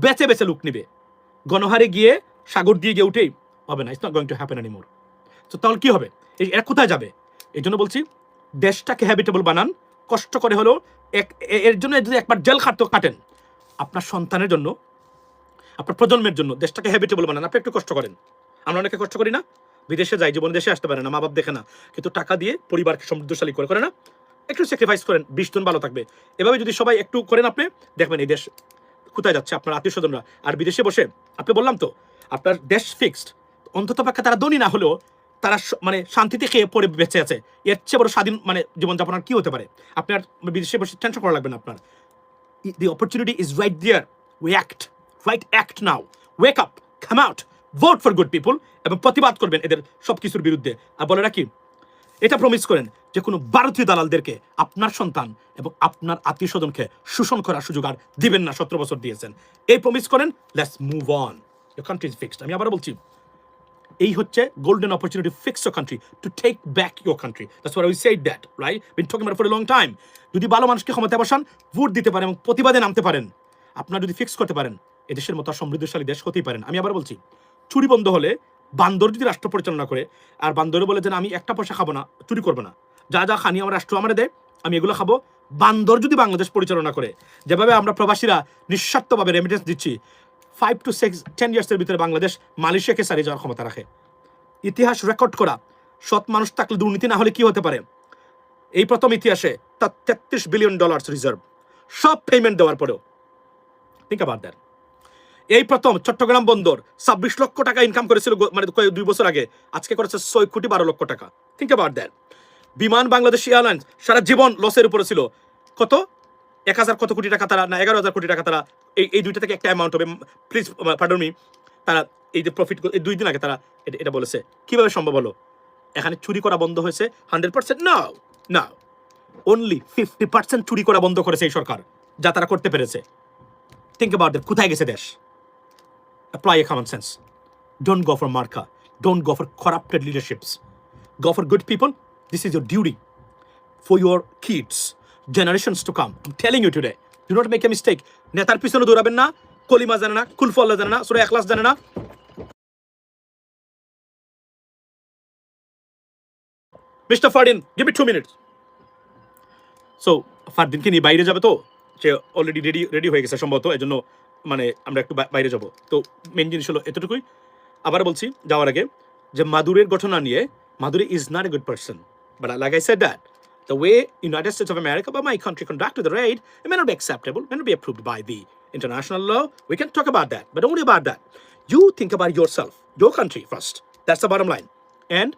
বেঁচে লোক নিবে, গণহারে গিয়ে সাগর দিয়ে গিয়ে উঠেই হবে না। It's not going to happen anymore. তো তাহলে কি হবে? এরা কোথায় যাবে? এই জন্য বলছি, দেশটাকে হ্যাবিটেবল বানান, কষ্ট করে হলেও। এর জন্য যদি একবার জেল কাটেন, আপনার সন্তানের জন্য, আপনার প্রজন্মের জন্য দেশটাকে হ্যাবিটেবল বানান। আপনি একটু কষ্ট করেন, আমরা অনেকে কষ্ট করি না? বিদেশে যাই, জীবনে দেশে আসতে পারে না, মা বাপ দেখে না, কিন্তু টাকা দিয়ে পরিবারকে সমৃদ্ধশালী করে না? একটু স্যাক্রিফাইস করেন, 20 জন ভালো থাকবে। এভাবে যদি সবাই একটু করেন, আপনি দেখবেন এই দেশ কোথায় যাচ্ছে। আপনার আত্মীয় স্বজনরা আর বিদেশে বসে, আপনি বললাম তো আপনার দেশ ফিক্সড, অন্তত পক্ষে তারা ধনী না হলেও তারা মানে শান্তিতে খেয়ে পড়ে বেঁচে আছে। এর চেয়ে বড় স্বাধীন মানে জীবনযাপন আর কি হতে পারে? আপনার বিদেশে বসে টেনশন করা লাগবে না আপনার। The opportunity is right there. We act. Right, act now. Wake up, come out, vote for good people, এবং প্রতিবাদ করবেন এদের সব কিছুর বিরুদ্ধে। আর বলে রাখি, এটা প্রমিস করেন যে কোনো ভারতীয় দালালদেরকে আপনার সন্তান এবং আপনার আত্মীয় স্বজনকে শোষণ করার সুযোগ আর দিবেন না। 17 বছর দিয়েছেন, এই প্রমিস করেন। Let's move on, your country is fixed. আমি আবার বলছি, এই হচ্ছে golden opportunity, fix your country, to take back your country. That's what we said that, right? Been talking about for a long time. যদি ভালো মানুষকে ক্ষমতায় বসান, ভোট দিতে পারেন এবং প্রতিবাদে নামতে পারেন, আপনারা যদি ফিক্স করতে পারেন, এদেশের মতো সমৃদ্ধশালী দেশ হতেই পারেন। আমি আবার বলছি, চুরি বন্ধ হলে, বান্দর যদি রাষ্ট্র পরিচালনা করে, আর বান্দরে বলে যে আমি একটা পয়সা খাবো না, চুরি করবো না, যা যা খানি আমার রাষ্ট্র আমার দেয়, আমি এগুলো খাবো, বান্দর যদি বাংলাদেশ পরিচালনা করে, যেভাবে আমরা প্রবাসীরা নিঃস্বার্থভাবে রেমিটেন্স দিচ্ছি, 5 to 10 ইয়ার্সের ভিতরে বাংলাদেশ মালয়েশিয়াকে সারিয়ে যাওয়ার ক্ষমতা রাখে। ইতিহাস রেকর্ড করা, সৎ মানুষ থাকলে দুর্নীতি না হলে কি হতে পারে? এই প্রথম ইতিহাসে তার $33 বিলিয়ন রিজার্ভ, সব পেমেন্ট দেওয়ার পরেও। Think about that. এই প্রথম চট্টগ্রাম বন্দর 26 লক্ষ টাকা ইনকাম করেছিল, মানে 2 বছর আগে, আজকে করেছে 6 কোটি 12 লক্ষ টাকা। Think about that. বিমান বাংলাদেশ এয়ারলাইন্স সারা জীবন লসের উপরে ছিল, কত 1000 কত কোটি টাকা তারা, না 11,000 কোটি টাকা তারা, এই দুইটা থেকে একটা অ্যামাউন্ট হবে, প্লিজ পার্ডন মি, তারা এই যে প্রফিট, এই 2 দিন আগে তারা এটা বলেছে। কিভাবে সম্ভব হলো? এখানে চুরি করা বন্ধ হয়েছে 100%? না, অনলি 50% চুরি করা বন্ধ করেছে এই সরকার, যা তারা করতে পেরেছে। Think about that. কোথায় গেছে দেশ? Apply a common sense. Don't go for marka. Don't go for corrupted leaderships. Go for good people. This is your duty for your kids, generations to come. I'm telling you today. Do not make a mistake. নেতার পিছনে দৌড়াবেন না, কলিমা জানে না, কুলফল্লা জানে না, সূরা ইখলাস জানে না। Mister Fardin, give me 2 minutes. So, ফারদিনকে নিয়ে বাইরে যাবে, তো সে অলরেডি রেডি হয়ে গেছে সম্ভবত, এজন্য মানে আমরা একটু বাইরে যাব। তো মেন জিনিস হলো এতটুকুই। আবার বলছি যাওয়ার আগে, যে মাদুরের ঘটনা নিয়ে, Madhuri is not a good person, but like I said that the way United States of America, but my country, conducted the raid, it may not be acceptable, may not be approved by the international law. We can talk about that, but don't worry about that. You think about yourself, your country first. That's the bottom line. And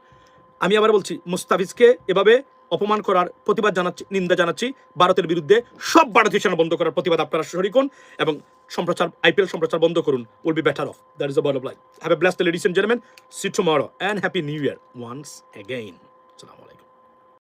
আমি আবার বলছি, মুস্তাফিজকে এভাবে অপমান করার প্রতিবাদ জানাচ্ছি, নিন্দা জানাচ্ছি। ভারতের বিরুদ্ধে সব ভারতীয় চ্যানেল বন্ধ করার প্রতিবাদ আপনারা শরিক হন, এবং সম্প্রচার, IPL সম্প্রচার বন্ধ করুন। Will be better off. That is the bottom line. Have a blessed, ladies and gentleman, sit tomorrow, and happy new year once again. আসসালামু আলাইকুম।